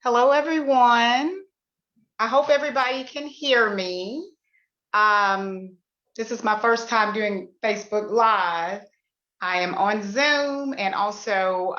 Hello, everyone. I hope everybody can hear me. Um, this is my first time doing Facebook Live. I am on Zoom and also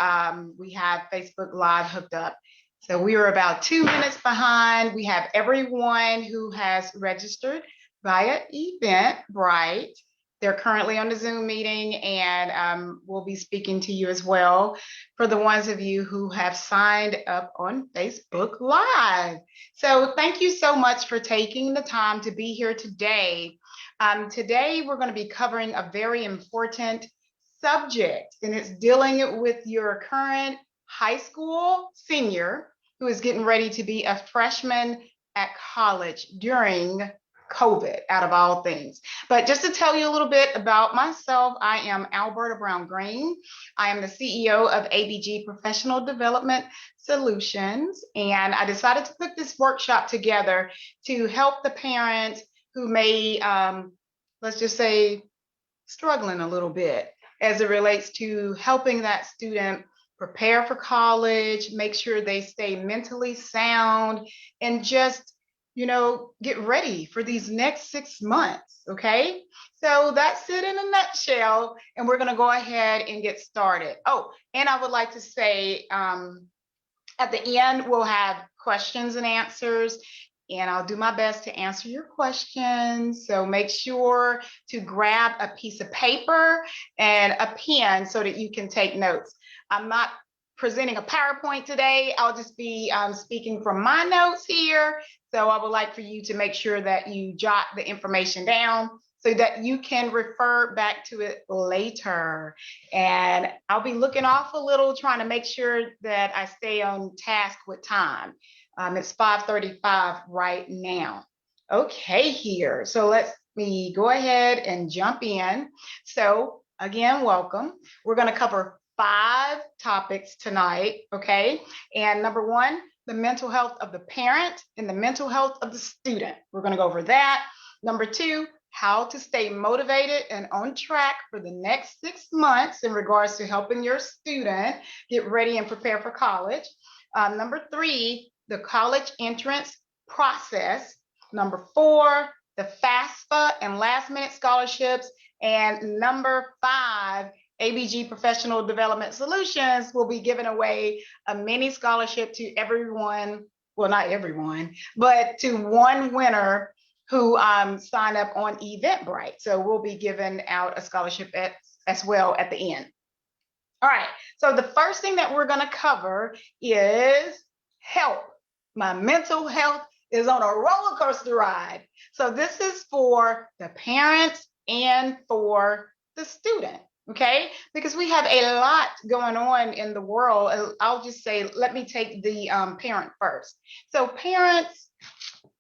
we have Facebook Live hooked up. So we are about 2 minutes behind. We have everyone who has registered via Eventbrite. They're currently on the Zoom meeting and we'll be speaking to you as well for the ones of you who have signed up on Facebook Live. So thank you so much for taking the time to be here today. Today we're going to be covering a very important subject, and it's dealing with your current high school senior who is getting ready to be a freshman at college during COVID, out of all things. But just to tell you a little bit about myself, I am Alberta Brown Green. I am the CEO of ABG Professional Development Solutions, and I decided to put this workshop together to help the parents who may, let's just say, struggling a little bit as it relates to helping that student prepare for college, make sure they stay mentally sound, and just get ready for these next 6 months. Okay. So that's it in a nutshell. And we're going to go ahead and get started. Oh, and I would like to say at the end, we'll have questions and answers. And I'll do my best to answer your questions. So make sure to grab a piece of paper and a pen so that you can take notes. I'm not presenting a PowerPoint today. I'll just be speaking from my notes here. So I would like for you to make sure that you jot the information down so that you can refer back to it later. And I'll be looking off a little, trying to make sure that I stay on task with time. It's 5:35 right now. Okay, here. So let me go ahead and jump in. So again, welcome. We're going to cover 5 topics tonight, okay? And number 1, the mental health of the parent and the mental health of the student. We're going to go over that. Number 2, how to stay motivated and on track for the next 6 months in regards to helping your student get ready and prepare for college. Number 3, the college entrance process. Number 4, the FASFA and last minute scholarships. And number 5, ABG Professional Development Solutions will be giving away a mini scholarship to everyone, well, not everyone, but to one winner who signed up on Eventbrite. So we'll be giving out a scholarship as well at the end. All right, so the first thing that we're gonna cover is health. My mental health is on a roller coaster ride. So this is for the parents and for the student. Okay, because we have a lot going on in the world. I'll just say, let me take the parent first. So parents,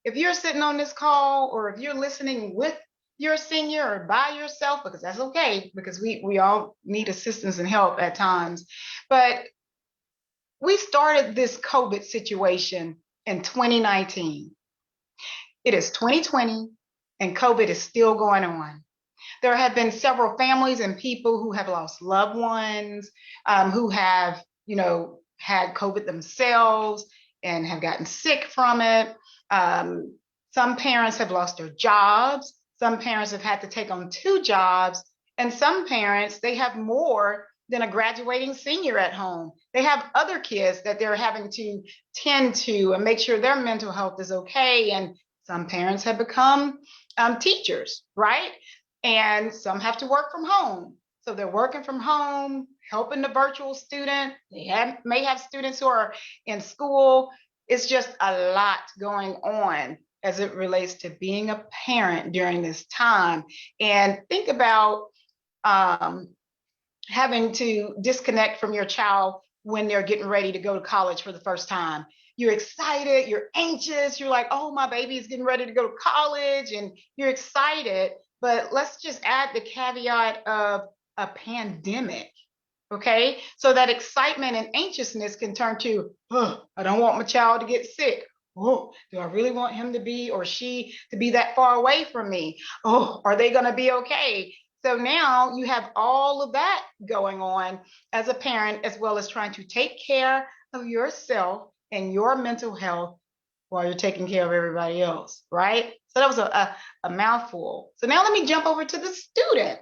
if you're sitting on this call or if you're listening with your senior or by yourself, because that's okay, because we all need assistance and help at times. But we started this COVID situation in 2019. It is 2020 and COVID is still going on. There have been several families and people who have lost loved ones, who have, had COVID themselves and have gotten sick from it. Some parents have lost their jobs. Some parents have had to take on 2 jobs. And some parents, they have more than a graduating senior at home. They have other kids that they're having to tend to and make sure their mental health is okay. And some parents have become teachers, right? And some have to work from home. So they're working from home, helping the virtual student. They may have students who are in school. It's just a lot going on as it relates to being a parent during this time. And think about having to disconnect from your child when they're getting ready to go to college for the first time. You're excited, you're anxious, you're like, oh, my baby is getting ready to go to college, and you're excited. But let's just add the caveat of a pandemic, okay? So that excitement and anxiousness can turn to, oh, I don't want my child to get sick. Oh, do I really want him to be or she to be that far away from me? Oh, are they going to be okay? So now you have all of that going on as a parent, as well as trying to take care of yourself in your mental health while you're taking care of everybody else, right? So that was a mouthful. So now let me jump over to the student.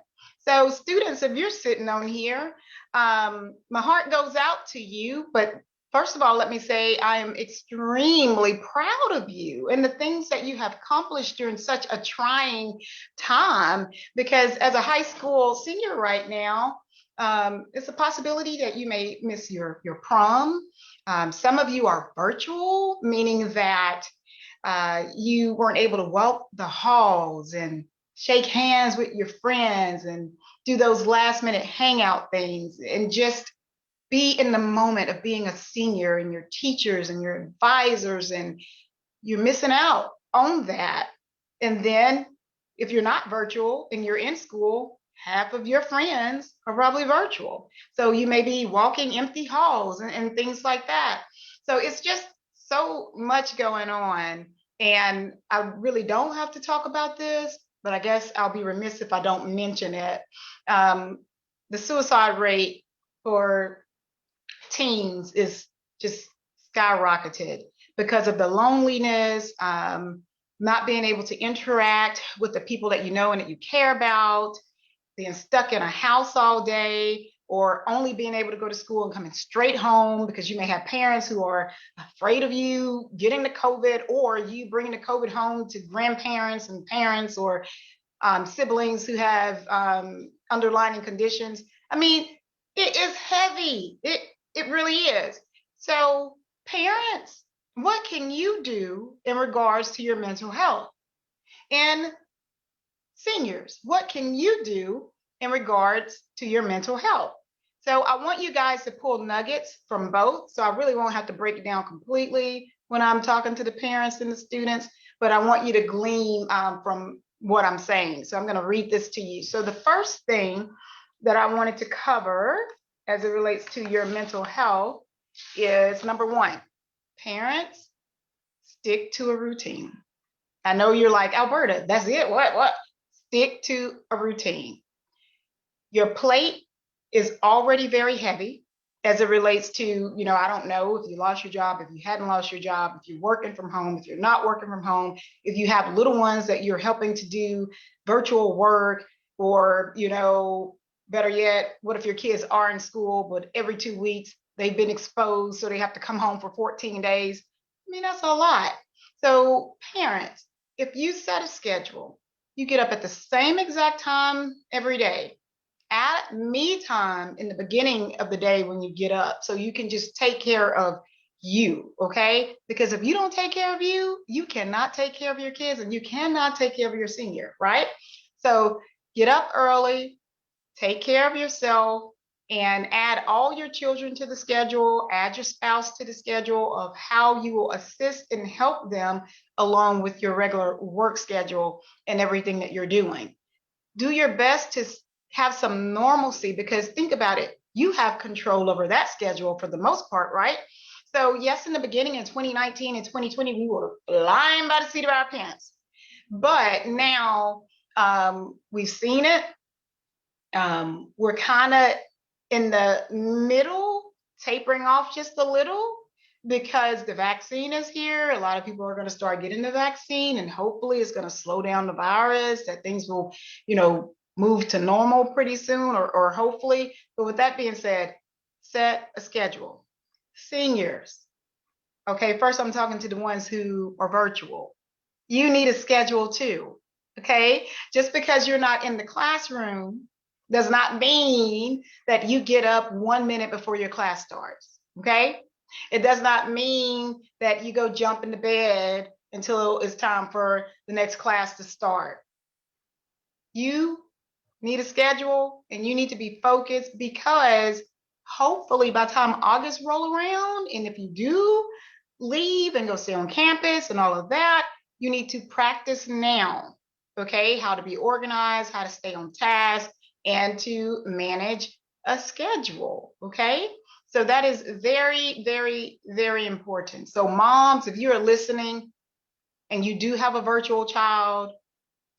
So students, if you're sitting on here, my heart goes out to you, but first of all, let me say I am extremely proud of you and the things that you have accomplished during such a trying time, because as a high school senior right now, it's a possibility that you may miss your prom. Some of you are virtual, meaning that you weren't able to walk the halls and shake hands with your friends and do those last minute hangout things and just be in the moment of being a senior and your teachers and your advisors, and you're missing out on that. And then if you're not virtual and you're in school, half of your friends are probably virtual. So you may be walking empty halls and things like that. So it's just so much going on. And I really don't have to talk about this, but I guess I'll be remiss if I don't mention it. The suicide rate for teens is just skyrocketed because of the loneliness, not being able to interact with the people that you know and that you care about, being stuck in a house all day, or only being able to go to school and coming straight home because you may have parents who are afraid of you getting the COVID, or you bringing the COVID home to grandparents and parents, or siblings who have underlying conditions. I mean, it is heavy. It really is. So, parents, what can you do in regards to your mental health? And seniors, what can you do in regards to your mental health? So I want you guys to pull nuggets from both. So I really won't have to break it down completely when I'm talking to the parents and the students, but I want you to glean from what I'm saying. So I'm going to read this to you. So the first thing that I wanted to cover as it relates to your mental health is number one, parents, stick to a routine. I know you're like, Alberta, that's it. What? Stick to a routine. Your plate is already very heavy as it relates to, I don't know if you lost your job, if you hadn't lost your job, if you're working from home, if you're not working from home, if you have little ones that you're helping to do virtual work, or, better yet, what if your kids are in school, but every 2 weeks they've been exposed, so they have to come home for 14 days. I mean, that's a lot. So parents, if you set a schedule, you get up at the same exact time every day. Add me time in the beginning of the day when you get up so you can just take care of you, okay? Because if you don't take care of you, you cannot take care of your kids and you cannot take care of your senior, right? So get up early, take care of yourself, and add all your children to the schedule, add your spouse to the schedule of how you will assist and help them along with your regular work schedule and everything that you're doing. Do your best to have some normalcy, because think about it, you have control over that schedule for the most part, right? So yes, in the beginning in 2019 and 2020, we were flying by the seat of our pants. But now we've seen it. We're kind of in the middle, tapering off just a little because the vaccine is here. A lot of people are going to start getting the vaccine, and hopefully it's going to slow down the virus, that things will, move to normal pretty soon, or hopefully. But with that being said, set a schedule. Seniors, okay, first I'm talking to the ones who are virtual. You need a schedule too, okay? Just because you're not in the classroom does not mean that you get up 1 minute before your class starts, okay? It does not mean that you go jump into bed until it's time for the next class to start. You need a schedule and you need to be focused, because hopefully by the time August roll around, and if you do leave and go stay on campus and all of that, you need to practice now, okay? How to be organized, how to stay on task, and to manage a schedule, okay? So that is very, very, very important. So moms, if you are listening and you do have a virtual child,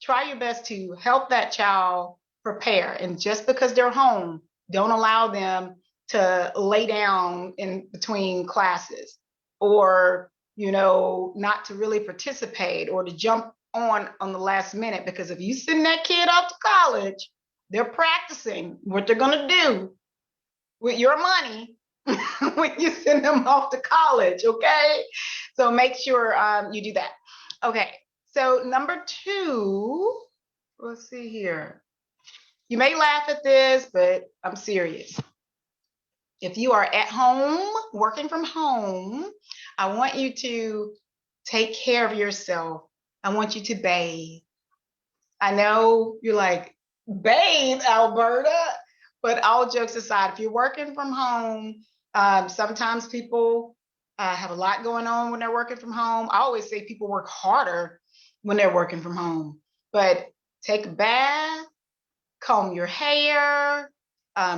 try your best to help that child prepare. And just because they're home, don't allow them to lay down in between classes, or, not to really participate or to jump on the last minute. Because if you send that kid off to college, they're practicing what they're going to do with your money when you send them off to college, okay? So make sure you do that. Okay, so number 2, let's see here. You may laugh at this, but I'm serious. If you are at home, working from home, I want you to take care of yourself. I want you to bathe. I know you're like, bathe, Alberta. But all jokes aside, if you're working from home, sometimes people have a lot going on when they're working from home. I always say people work harder when they're working from home. But take a bath, comb your hair,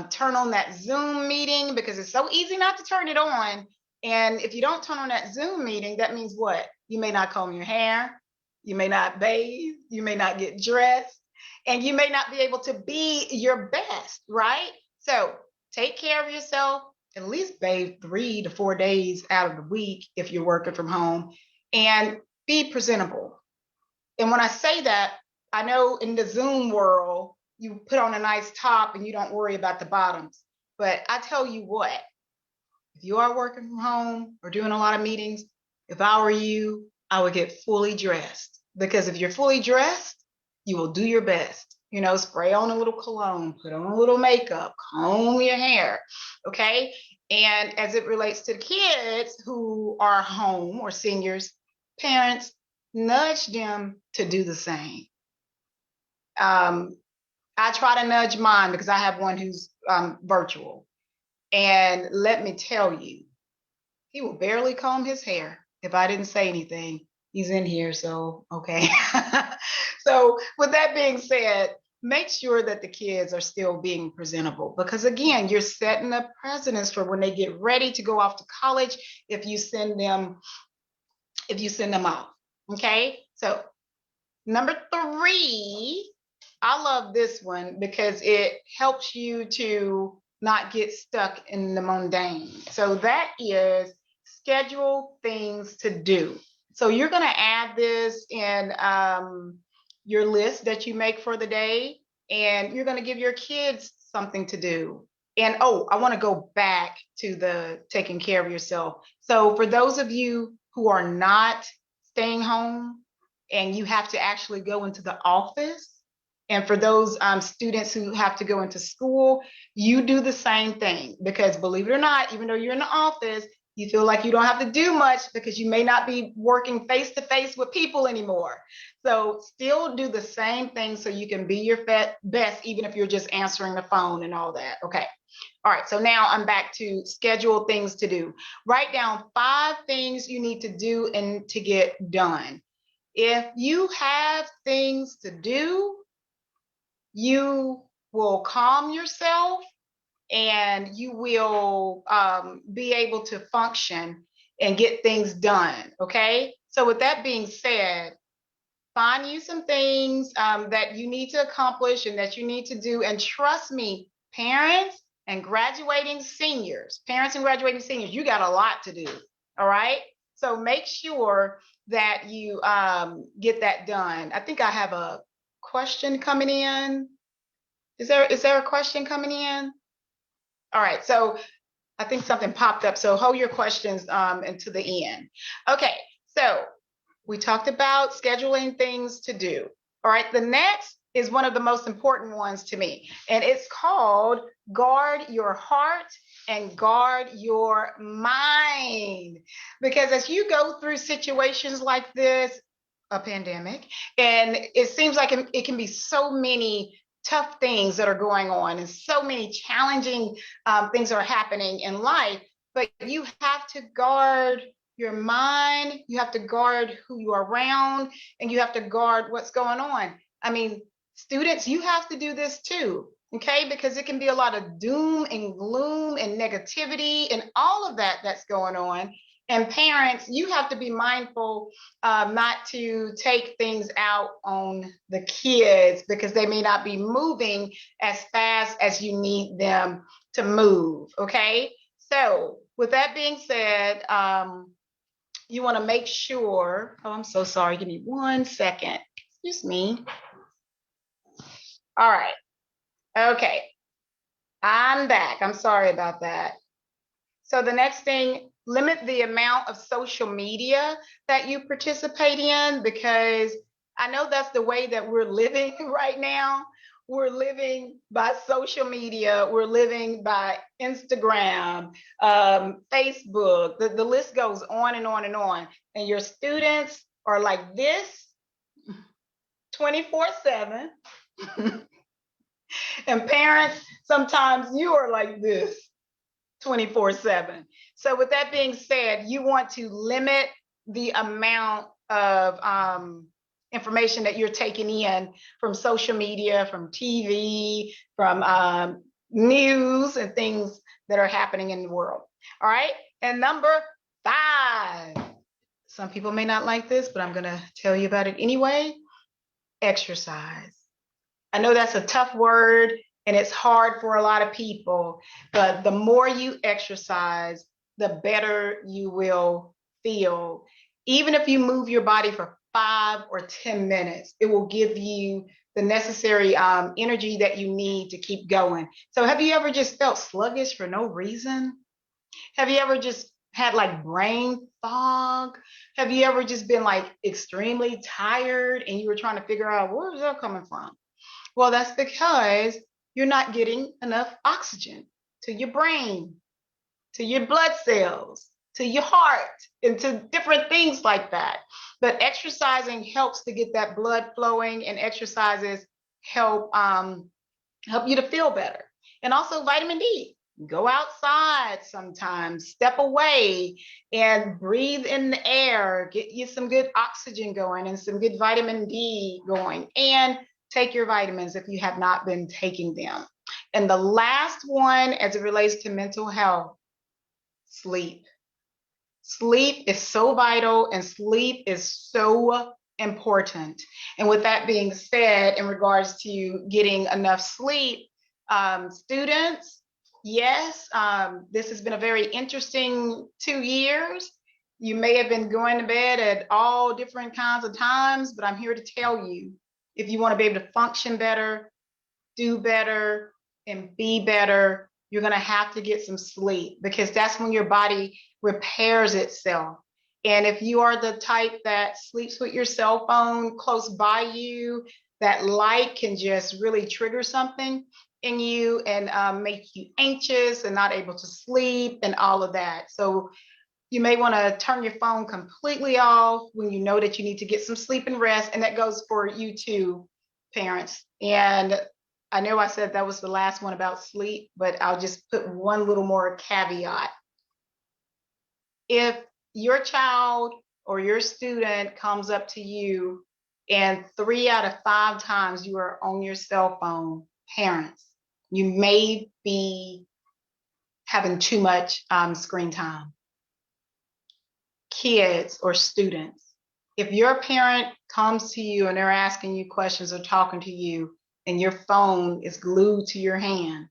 turn on that Zoom meeting, because it's so easy not to turn it on. And if you don't turn on that Zoom meeting, that means what? You may not comb your hair, you may not bathe, you may not get dressed, and you may not be able to be your best, right? So take care of yourself, at least bathe 3 to 4 days out of the week if you're working from home, and be presentable. And when I say that, I know in the Zoom world, you put on a nice top and you don't worry about the bottoms. But I tell you what, if you are working from home or doing a lot of meetings, if I were you, I would get fully dressed. Because if you're fully dressed, you will do your best. Spray on a little cologne, put on a little makeup, comb your hair, okay? And as it relates to the kids who are home or seniors, parents, nudge them to do the same. I try to nudge mine because I have one who's virtual. And let me tell you, he will barely comb his hair if I didn't say anything. He's in here, so okay. So with that being said, make sure that the kids are still being presentable, because again, you're setting the precedence for when they get ready to go off to college if you send them off. Okay, so number 3, I love this one because it helps you to not get stuck in the mundane. So that is schedule things to do. So you're going to add this in your list that you make for the day, and you're going to give your kids something to do. And I want to go back to the taking care of yourself. So for those of you who are not staying home and you have to actually go into the office, and for those students who have to go into school, you do the same thing, because believe it or not, even though you're in the office, you feel like you don't have to do much because you may not be working face to face with people anymore. So still do the same thing so you can be your best, even if you're just answering the phone and all that. Okay. All right. So now I'm back to schedule things to do. Write down 5 things you need to do and to get done. If you have things to do, you will calm yourself and you will be able to function and get things done, okay? So with that being said, find you some things that you need to accomplish and that you need to do. And trust me, parents and graduating seniors, you got a lot to do, all right? So make sure that you get that done. I think I have a question coming in. Is there a question coming in? All right, so I think something popped up. So hold your questions until the end. Okay, so we talked about scheduling things to do. All right, the next is one of the most important ones to me, and it's called guard your heart and guard your mind. Because as you go through situations like this, a pandemic, and it seems like it can be so many tough things that are going on and so many challenging things are happening in life, but you have to guard your mind, you have to guard who you are around, and you have to guard what's going on. I mean, students, you have to do this too, okay? Because it can be a lot of doom and gloom and negativity and all of that that's going on. And parents, you have to be mindful not to take things out on the kids because they may not be moving as fast as you need them to move, okay? So with that being said, you want to make sure, oh, I'm so sorry, give me 1 second. Excuse me. All right. Okay. I'm back. I'm sorry about that. So the next thing, limit the amount of social media that you participate in, because I know that's the way that we're living right now. We're living by social media. We're living by Instagram, Facebook. The list goes on and on and on. And your students are like this 24/7. And parents, sometimes you are like this 24/7. So with that being said, you want to limit the amount of information that you're taking in from social media, from TV, from news and things that are happening in the world. All right. And number 5, some people may not like this, but I'm going to tell you about it anyway. Exercise. I know that's a tough word and it's hard for a lot of people, but the more you exercise, the better you will feel. Even if you move your body for 5 or 10 minutes, it will give you the necessary energy that you need to keep going. So have you ever just felt sluggish for no reason? Have you ever just had like brain fog? Have you ever just been like extremely tired and you were trying to figure out where is that coming from? Well, that's because you're not getting enough oxygen to your brain, to your blood cells, to your heart, and to different things like that. But exercising helps to get that blood flowing, and exercises help you to feel better. And also vitamin D. Go outside sometimes, step away and breathe in the air, get you some good oxygen going and some good vitamin D going, and take your vitamins if you have not been taking them. And the last one, as it relates to mental health, sleep. Sleep is so vital and sleep is so important. And with that being said, in regards to getting enough sleep, students, yes, this has been a very interesting 2 years. You may have been going to bed at all different kinds of times, but I'm here to tell you, if you want to be able to function better, do better, and be better, you're going to have to get some sleep, because that's when your body repairs itself. And if you are the type that sleeps with your cell phone close by you, that light can just really trigger something in you and make you anxious and not able to sleep and all of that. So you may want to turn your phone completely off when you know that you need to get some sleep and rest. And that goes for you too, parents. And I know I said that was the last one about sleep, but I'll just put one little more caveat. If your child or your student comes up to you and 3 out of 5 times you are on your cell phone, parents, you may be having too much screen time. Kids or students, if your parent comes to you and they're asking you questions or talking to you and your phone is glued to your hand,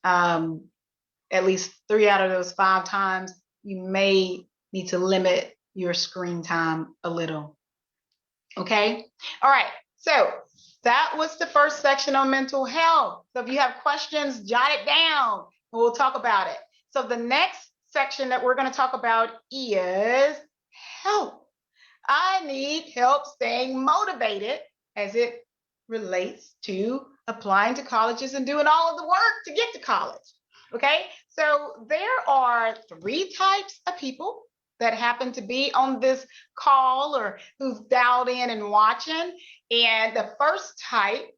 at least 3 out of those 5 times, you may need to limit your screen time a little. Okay. All right. So that was the first section on mental health. So if you have questions, jot it down and we'll talk about it. So the next section that we're going to talk about is help. I need help staying motivated as it relates to applying to colleges and doing all of the work to get to college. Okay, so there are 3 types of people that happen to be on this call or who's dialed in and watching. And the first type,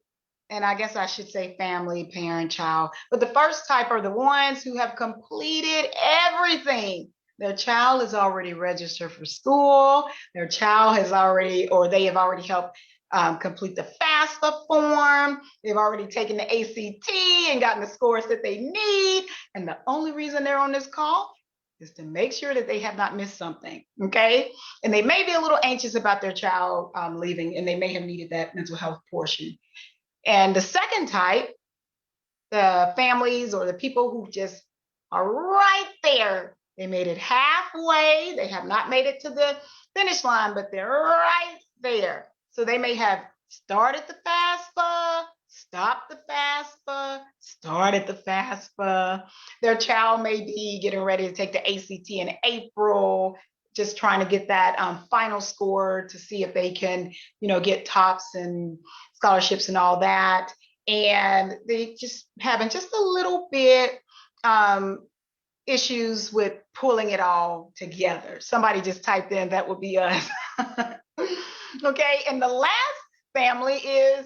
and I guess I should say family, parent, child, but the first type are the ones who have completed everything. Their child is already registered for school. Their child has already, or they have already helped complete the FASFA form. They've already taken the ACT and gotten the scores that they need. And the only reason they're on this call is to make sure that they have not missed something, okay? And they may be a little anxious about their child leaving, and they may have needed that mental health portion. And the second type, the families or the people who just are right there They made it halfway. They have not made it to the finish line, but they're right there. So they may have started the FASFA, stopped the FASFA, started the FASFA. Their child may be getting ready to take the ACT in April, just trying to get that final score to see if they can, get tops and scholarships and all that. And they just having just a little bit issues with pulling it all together. Somebody just typed in, that would be us. Okay, and the last family is,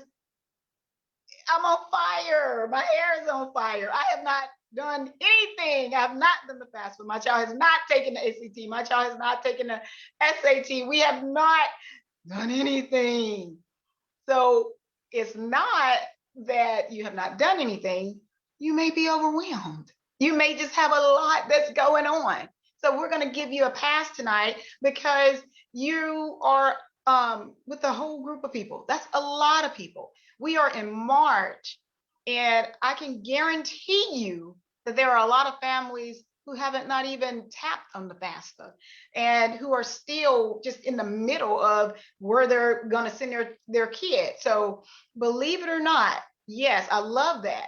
I'm on fire. My hair is on fire. I have not done anything. I have not done the FAFSA. My child has not taken the ACT. My child has not taken the SAT. We have not done anything. So it's not that you have not done anything. You may be overwhelmed. You may just have a lot that's going on. So we're going to give you a pass tonight because you are with a whole group of people. That's a lot of people. We are in March, and I can guarantee you that there are a lot of families who haven't not even tapped on the FAFSA and who are still just in the middle of where they're going to send their kid. So believe it or not, yes, I love that.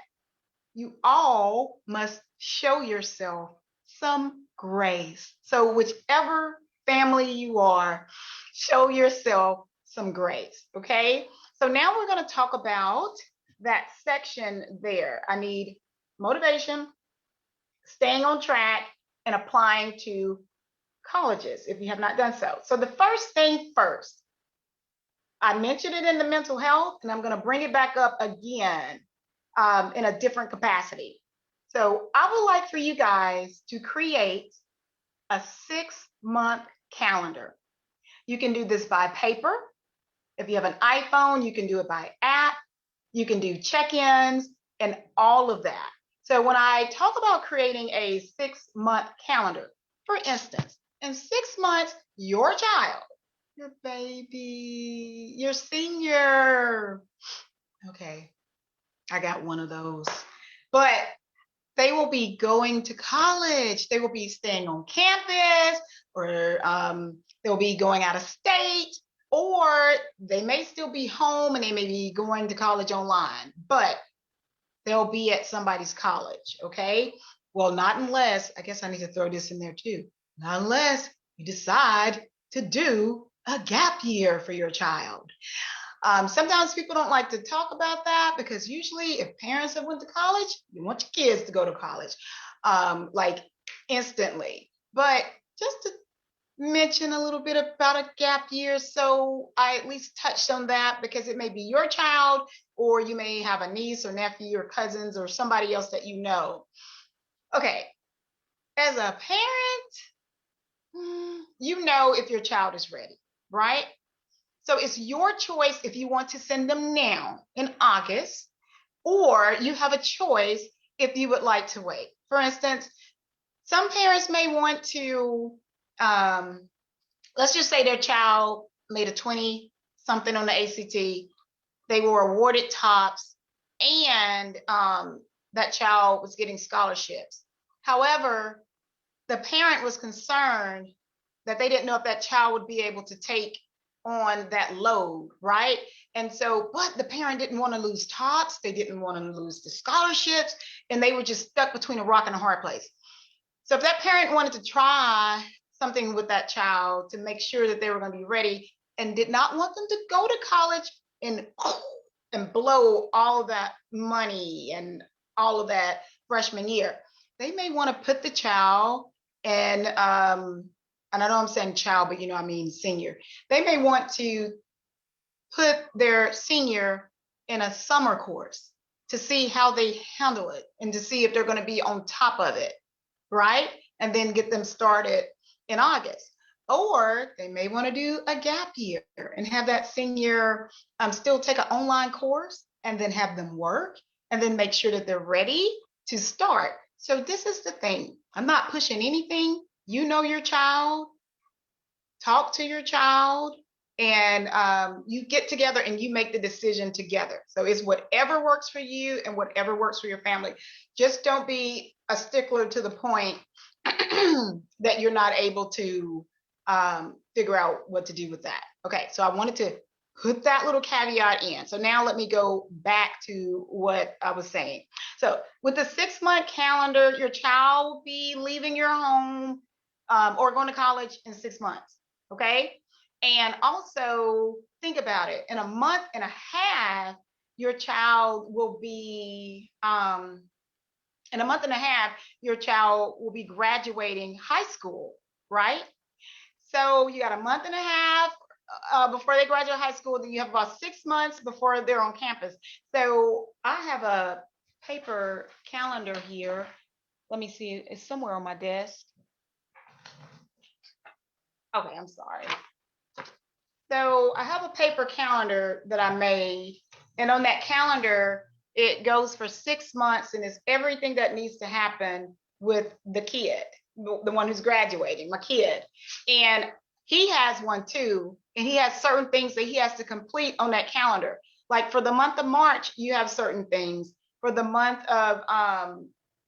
You all must show yourself some grace. So whichever family you are, show yourself some grace, okay? So now we're going to talk about that section there. I need motivation, staying on track, and applying to colleges if you have not done so. So the first thing first, I mentioned it in the mental health, and I'm going to bring it back up again in a different capacity. So I would like for you guys to create a 6-month calendar. You can do this by paper. If you have an iPhone, you can do it by app. You can do check-ins and all of that. So when I talk about creating a 6-month calendar, for instance, in 6 months, your child, your baby, your senior, okay, I got one of those, but they will be going to college. They will be staying on campus, or they'll be going out of state, or they may still be home and they may be going to college online, but they'll be at somebody's college, okay? Well, not unless, I guess I need to throw this in there too, not unless you decide to do a gap year for your child. Sometimes people don't like to talk about that because usually if parents have went to college, you want your kids to go to college, like instantly. But just to mention a little bit about a gap year, so I at least touched on that because it may be your child, or you may have a niece or nephew or cousins or somebody else that you know. Okay, as a parent, you know if your child is ready, right? So it's your choice if you want to send them now in August, or you have a choice if you would like to wait. For instance, some parents may want to, let's just say their child made a 20 something on the ACT, they were awarded tops, and that child was getting scholarships. However, the parent was concerned that they didn't know if that child would be able to take on that load, right? And so, but the parent didn't want to lose tops, they didn't want to lose the scholarships, and they were just stuck between a rock and a hard place. So if that parent wanted to try something with that child to make sure that they were going to be ready and did not want them to go to college and blow all of that money and all of that freshman year, they may want to put the child in, and I know I'm saying child, but I mean senior. They may want to put their senior in a summer course to see how they handle it and to see if they're going to be on top of it, right? And then get them started in August. Or they may want to do a gap year and have that senior still take an online course and then have them work and then make sure that they're ready to start. So this is the thing. I'm not pushing anything. You know your child, talk to your child, and you get together and you make the decision together. So it's whatever works for you and whatever works for your family. Just don't be a stickler to the point that you're not able to figure out what to do with that. Okay, so I wanted to put that little caveat in. So now let me go back to what I was saying. So with the 6-month calendar, your child will be leaving your home or going to college in 6 months. Okay. And also think about it. In a month and a half, your child will be in a month and a half, your child will be graduating high school, right? So you got a month and a half before they graduate high school. Then you have about 6 months before they're on campus. So I have a paper calendar here. Let me see. It's somewhere on my desk. Okay, I'm sorry. So I have a paper calendar that I made. And on that calendar, it goes for 6 months and it's everything that needs to happen with the kid, the one who's graduating, my kid. And he has one too. And he has certain things that he has to complete on that calendar. Like for the month of March, you have certain things. For the month of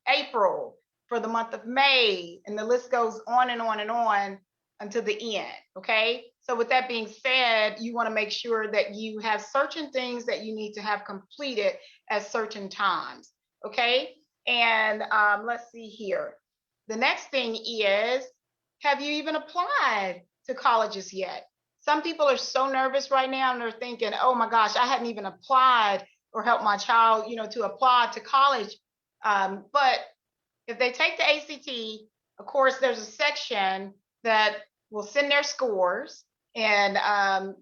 April, for the month of May, and the list goes on and on and on until the end. Okay. So with that being said, you want to make sure that you have certain things that you need to have completed at certain times. Okay. And let's see here. The next thing is, have you even applied to colleges yet? Some people are so nervous right now and they're thinking, oh my gosh, I hadn't even applied or helped my child, to apply to college. But if they take the ACT, of course, there's a section that will send their scores and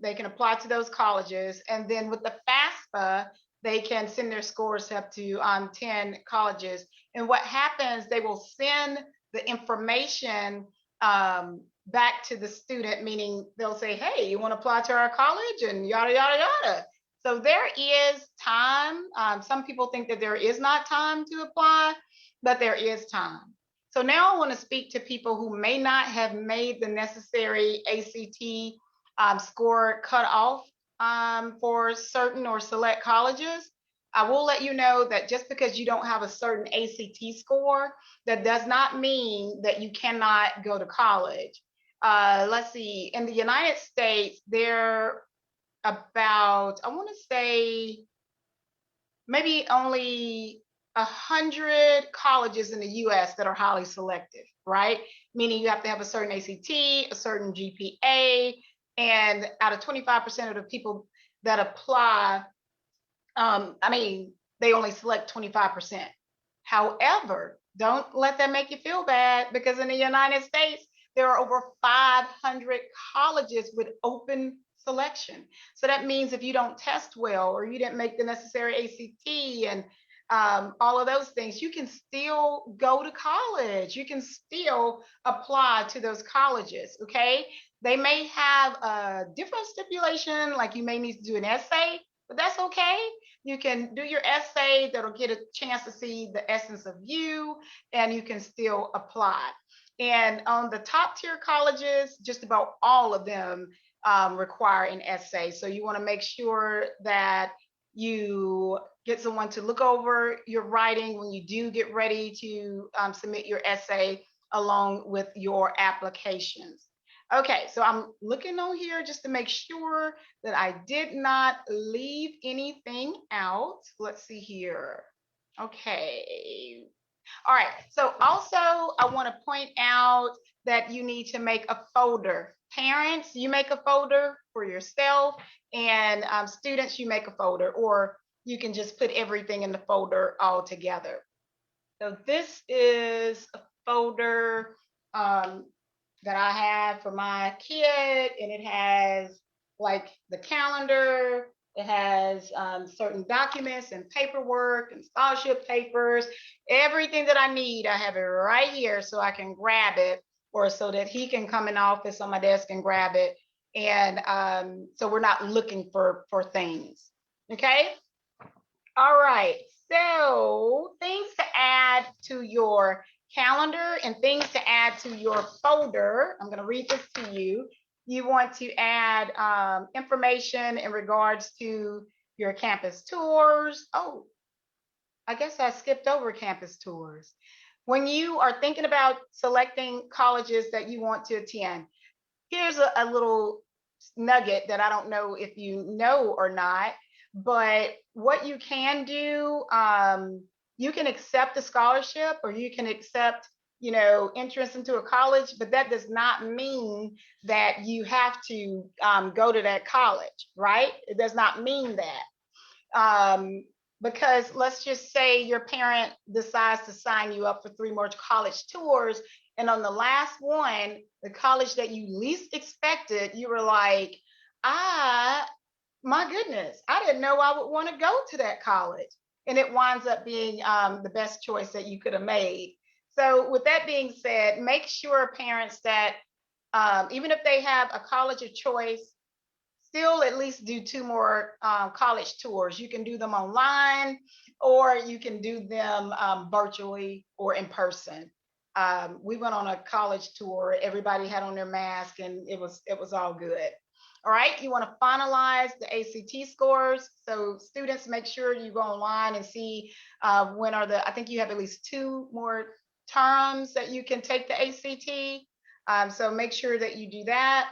they can apply to those colleges. And then with the FASFA, they can send their scores up to 10 colleges. And what happens, they will send the information back to the student, meaning they'll say, hey, you want to apply to our college and yada, yada, yada. So there is time. Some people think that there is not time to apply, but there is time. So now I want to speak to people who may not have made the necessary ACT score cutoff for certain or select colleges. I will let you know that just because you don't have a certain ACT score, that does not mean that you cannot go to college. Let's see, in the United States, there are about, I want to say, maybe only 100 colleges in the US that are highly selective, right? Meaning you have to have a certain ACT, a certain GPA, and out of 25% of the people that apply, they only select 25%. However, don't let that make you feel bad, because in the United States, there are over 500 colleges with open selection. So that means if you don't test well or you didn't make the necessary ACT and all of those things, you can still go to college. You can still apply to those colleges, okay? They may have a different stipulation, like you may need to do an essay, but that's okay. You can do your essay, that'll get a chance to see the essence of you, and you can still apply. And on the top tier colleges, just about all of them require an essay. So you want to make sure that you get someone to look over your writing when you do get ready to submit your essay along with your applications. Okay, so I'm looking on here just to make sure that I did not leave anything out. Let's see here. Okay. All right, so also I want to point out that you need to make a folder. Parents, you make a folder for yourself, and students, you make a folder, or you can just put everything in the folder all together. So this is a folder that I have for my kid, and it has like the calendar, it has certain documents and paperwork and scholarship papers, everything that I need. I have it right here so I can grab it, or so that he can come in the office on my desk and grab it. And so we're not looking for things. Okay. All right. So things to add to your calendar and things to add to your folder. I'm going to read this to you. You want to add information in regards to your campus tours. Oh, I guess I skipped over campus tours. When you are thinking about selecting colleges that you want to attend, here's a little nugget that I don't know if you know or not, but what you can do, you can accept a scholarship or you can accept, entrance into a college, but that does not mean that you have to go to that college, right? It does not mean that. Because let's just say your parent decides to sign you up for 3 more college tours, and on the last one, the college that you least expected, you were like, ah, my goodness, I didn't know I would want to go to that college. And it winds up being the best choice that you could have made. So, with that being said, make sure parents that even if they have a college of choice, still at least do 2 more college tours. You can do them online or you can do them virtually or in person. We went on a college tour. Everybody had on their mask and it was all good. All right, you want to finalize the ACT scores. So students, make sure you go online and see when are I think you have at least 2 more terms that you can take the ACT. So make sure that you do that.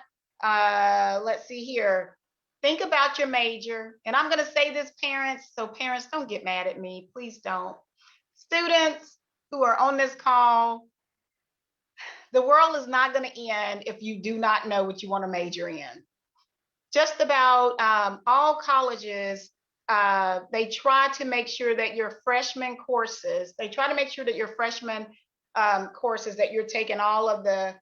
Let's see here. Think about your major. And I'm going to say this, parents, so parents don't get mad at me. Please don't. Students who are on this call, the world is not going to end if you do not know what you want to major in. Just about all colleges, they try to make sure that your freshman courses, courses that you're taking all of the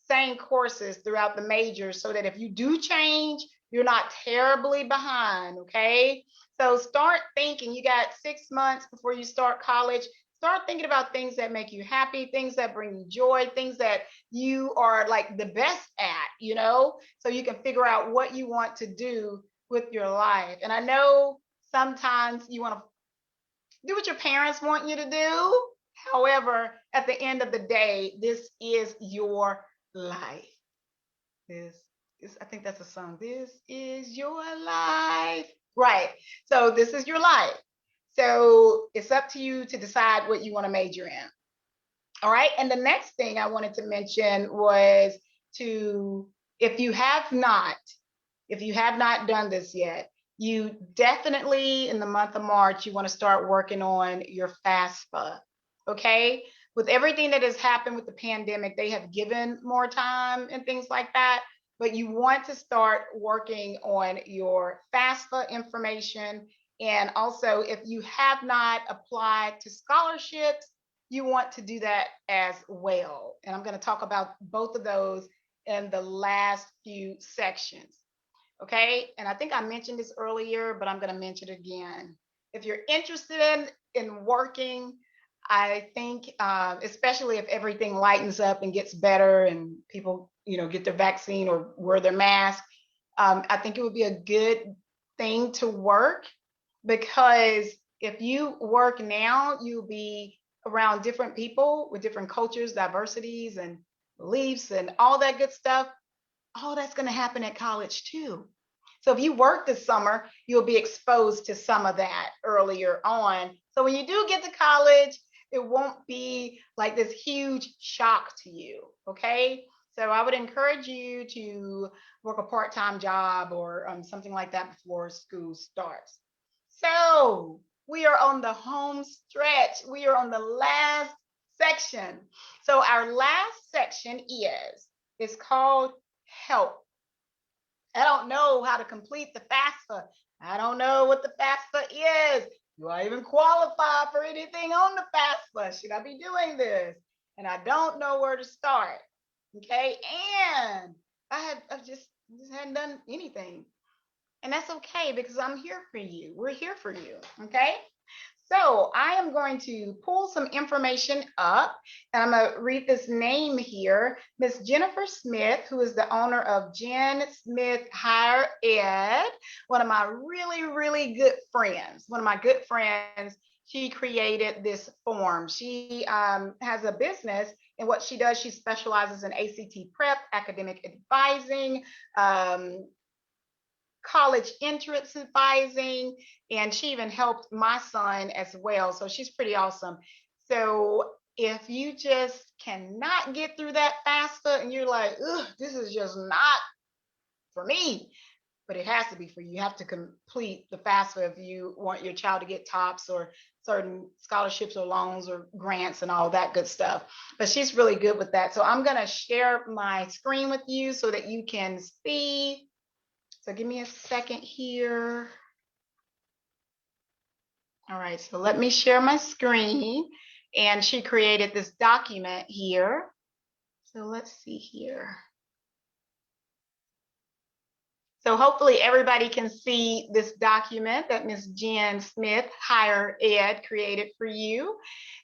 same courses throughout the majors so that if you do change, you're not terribly behind, okay? So start thinking, you got 6 months before you start college. Start thinking about things that make you happy, things that bring you joy, things that you are like the best at, so you can figure out what you want to do with your life. And I know sometimes you want to do what your parents want you to do. However, at the end of the day, this is your life. This is, I think that's a song. This is your life. Right. So this is your life. So it's up to you to decide what you want to major in. All right. And the next thing I wanted to mention was to, if you have not done this yet, you definitely in the month of March, you want to start working on your FASFA. Okay. With everything that has happened with the pandemic, they have given more time and things like that. But you want to start working on your FASFA information. And also, if you have not applied to scholarships, you want to do that as well. And I'm going to talk about both of those in the last few sections. Okay. And I think I mentioned this earlier, but I'm going to mention it again. If you're interested in working, I think, especially if everything lightens up and gets better and people, get their vaccine or wear their mask, I think it would be a good thing to work, because if you work now, you'll be around different people with different cultures, diversities, and beliefs, and all that good stuff. All that's going to happen at college too. So if you work this summer, you'll be exposed to some of that earlier on. So when you do get to college, it won't be like this huge shock to you. Okay. So I would encourage you to work a part-time job or something like that before school starts. So we are on the home stretch. We are on the last section. So our last section is called help. I don't know how to complete the FAFSA. I don't know what the FAFSA is. Do I even qualify for anything on the FAFSA? Should I be doing this? And I don't know where to start. Okay. And I just hadn't done anything. And that's okay, because I'm here for you. We're here for you. Okay. So I am going to pull some information up, and I'm going to read this name here. Miss Jennifer Smith, who is the owner of Jen Smith Higher Ed, one of my really, really good friends. She created this form. She has a business, and what she does, she specializes in ACT prep, academic advising, college entrance advising, and she even helped my son as well. So she's pretty awesome. So if you just cannot get through that FAFSA and you're like, ugh, this is just not for me, but it has to be for you. You have to complete the FAFSA if you want your child to get TOPS or certain scholarships or loans or grants and all that good stuff. But she's really good with that. So I'm going to share my screen with you so that you can see. So give me a second here. All right, so let me share my screen. And she created this document here. So let's see here. So hopefully everybody can see this document that Ms. Jen Smith, Higher Ed, created for you.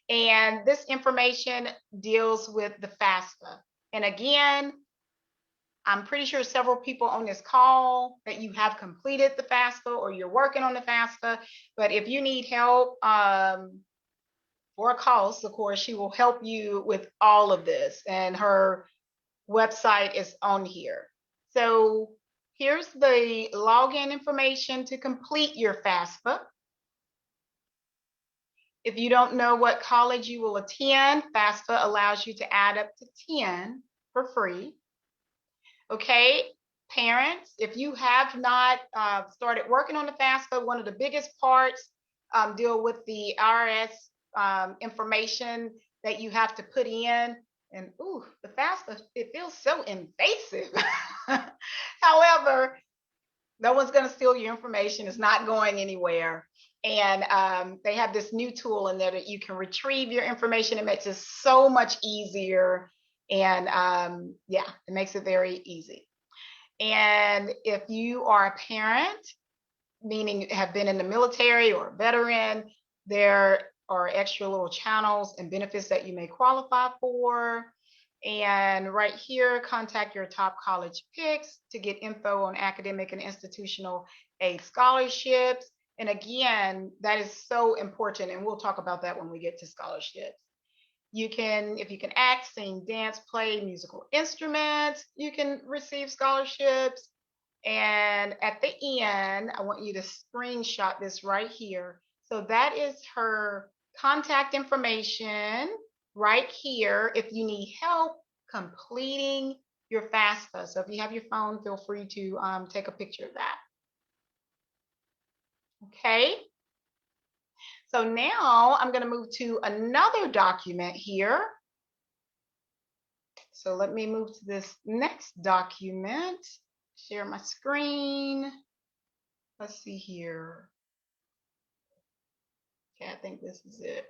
And this information deals with the FAFSA. And again, I'm pretty sure several people on this call that you have completed the FAFSA or you're working on the FAFSA. But if you need help for a cost, of course, she will help you with all of this. And her website is on here. So here's the login information to complete your FAFSA. If you don't know what college you will attend, FAFSA allows you to add up to 10 for free. Okay, parents, if you have not started working on the FAFSA, one of the biggest parts deal with the IRS information that you have to put in. And ooh, the FAFSA, it feels so invasive. However, no one's going to steal your information. It's not going anywhere. And they have this new tool in there that you can retrieve your information. It makes it so much easier. And yeah, it makes it very easy. And if you are a parent, meaning have been in the military or a veteran, there are extra little channels and benefits that you may qualify for. And right here, contact your top college picks to get info on academic and institutional aid scholarships. And again, that is so important. And we'll talk about that when we get to scholarships. You can, if you can act, sing, dance, play musical instruments, you can receive scholarships. And at the end, I want you to screenshot this right here. So that is her contact information right here if you need help completing your FAFSA. So if you have your phone, feel free to take a picture of that. Okay. So now I'm going to move to another document here. So let me move to this next document, share my screen. Let's see here. Okay, I think this is it.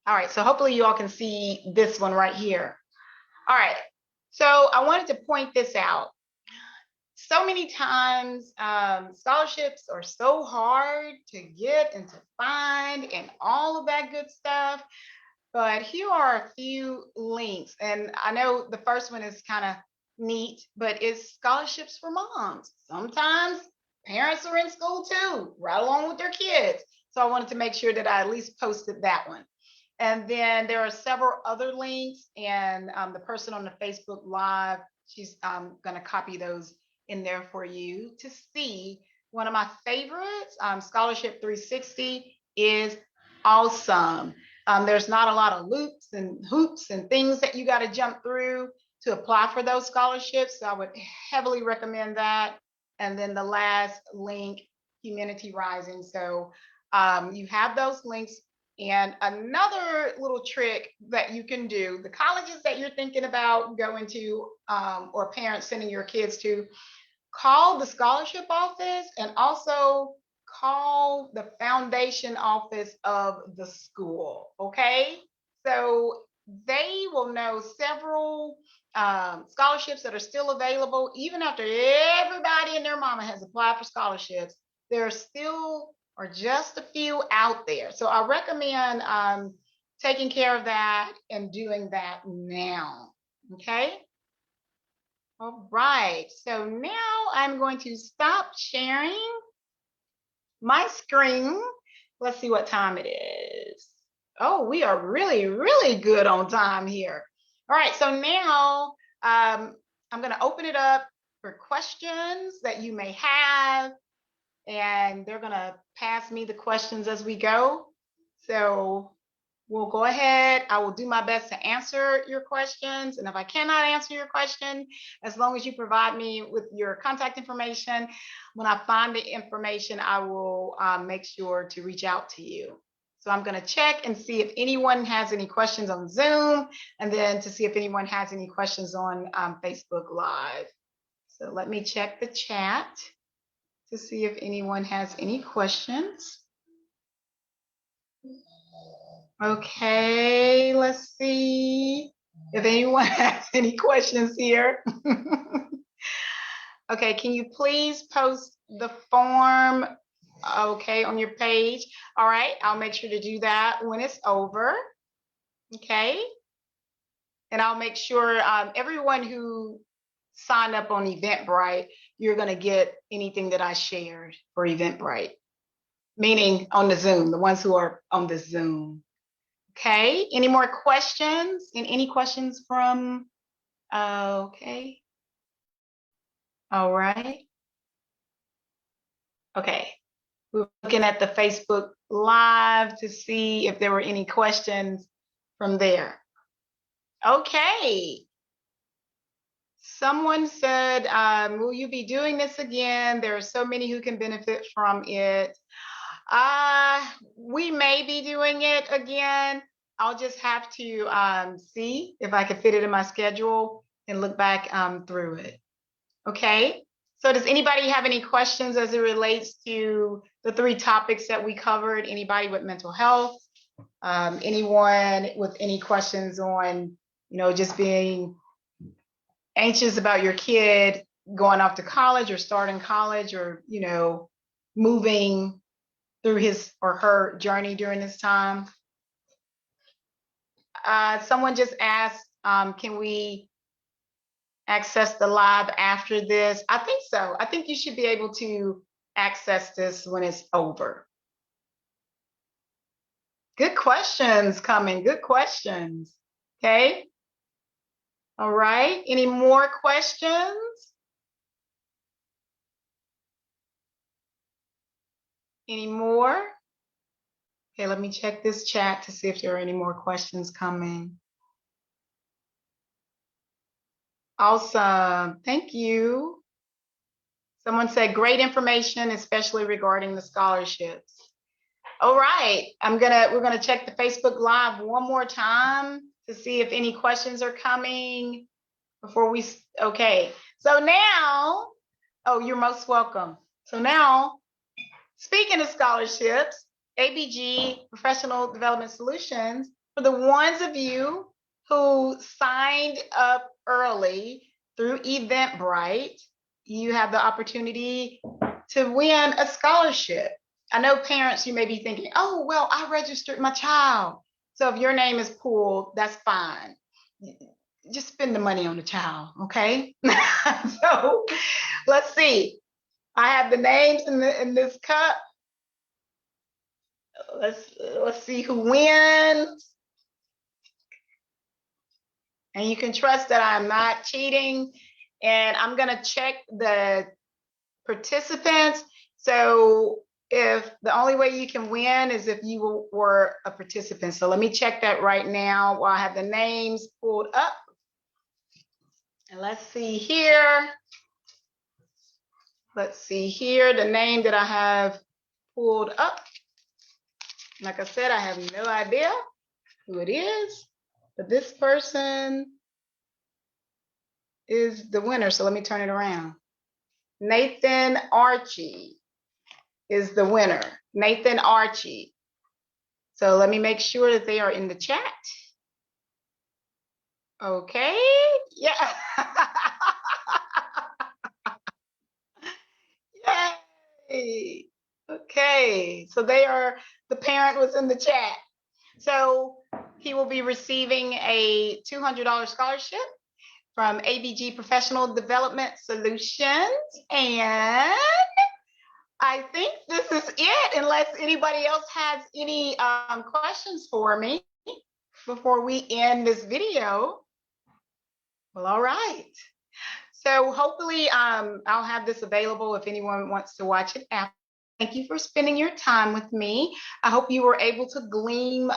All right, so hopefully you all can see this one right here. All right, so I wanted to point this out. So many times scholarships are so hard to get and to find and all of that good stuff. But here are a few links. And I know the first one is kind of neat, but it's scholarships for moms. Sometimes parents are in school too, right along with their kids. So I wanted to make sure that I at least posted that one. And then there are several other links, and the person on the Facebook Live, she's going to copy those in there for you to see. One of my favorites, Scholarship 360, is awesome. There's not a lot of loops and hoops and things that you got to jump through to apply for those scholarships. So I would heavily recommend that. And then the last link, Humanity Rising. So you have those links. And another little trick that you can do, the colleges that you're thinking about going to or parents sending your kids to, call the scholarship office and also call the foundation office of the school, okay? So they will know several scholarships that are still available. Even after everybody and their mama has applied for scholarships, there still are just a few out there. So I recommend taking care of that and doing that now, okay? All right, so now I'm going to stop sharing my screen. Let's see what time it is. Oh, we are really, really good on time here. All right, so now I'm going to open it up for questions that you may have. and they're going to pass me the questions as we go. So we'll go ahead. I will do my best to answer your questions. And if I cannot answer your question, as long as you provide me with your contact information, when I find the information, I will make sure to reach out to you. So I'm going to check and see if anyone has any questions on Zoom, and then to see if anyone has any questions on Facebook Live. So let me check the chat to see if anyone has any questions. Okay, let's see if anyone has any questions here. Okay, can you please post the form, okay, on your page? All right, I'll make sure to do that when it's over. Okay, and I'll make sure everyone who signed up on Eventbrite, you're going to get anything that I shared for Eventbrite, meaning on the Zoom, the ones who are on the Zoom. Okay, any more questions? And any questions from, okay. All right. Okay, we're looking at the Facebook Live to see if there were any questions from there. Okay. Someone said, will you be doing this again? There are so many who can benefit from it. We may be doing it again. I'll just have to see if I can fit it in my schedule and look back through it. Okay. So does anybody have any questions as it relates to the 3 topics that we covered? Anybody with mental health? Anyone with any questions on, just being anxious about your kid going off to college or starting college, or, moving through his or her journey during this time? Someone just asked, can we access the live after this? I think so. I think you should be able to access this when it's over. Good questions coming. Good questions. Okay. All right. Any more questions? Any more? Okay, let me check this chat to see if there are any more questions coming. Awesome. Thank you. Someone said great information, especially regarding the scholarships. All right. We're gonna check the Facebook Live one more time to see if any questions are coming before we, okay. So now, oh, you're most welcome. So now, speaking of scholarships, ABG Professional Development Solutions, for the ones of you who signed up early through Eventbrite, you have the opportunity to win a scholarship. I know parents, you may be thinking, oh, well, I registered my child. So if your name is pulled, that's fine. Just spend the money on the child, okay? So let's see. I have the names in this cup. Let's see who wins. And you can trust that I'm not cheating. And I'm gonna check the participants. So if the only way you can win is if you were a participant. So let me check that right now while I have the names pulled up. And let's see here. Let's see here, the name that I have pulled up. Like I said, I have no idea who it is, but this person is the winner. So let me turn it around. Nathan Archie is the winner. Nathan Archie. So let me make sure that they are in the chat. Okay. Yeah. Yay. Okay. So the parent was in the chat. So he will be receiving a $200 scholarship from ABG Professional Development Solutions. And I think this is it, unless anybody else has any questions for me before we end this video. Well, all right. So hopefully I'll have this available if anyone wants to watch it after. thank you for spending your time with me. I hope you were able to glean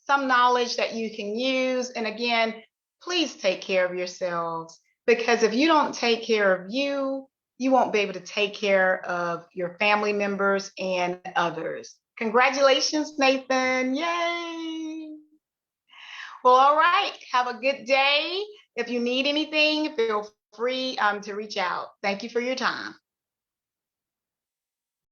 some knowledge that you can use. And again, please take care of yourselves, because if you don't take care of you, you won't be able to take care of your family members and others. Congratulations, Nathan. Yay. Well, all right. Have a good day. If you need anything, feel free to reach out. Thank you for your time.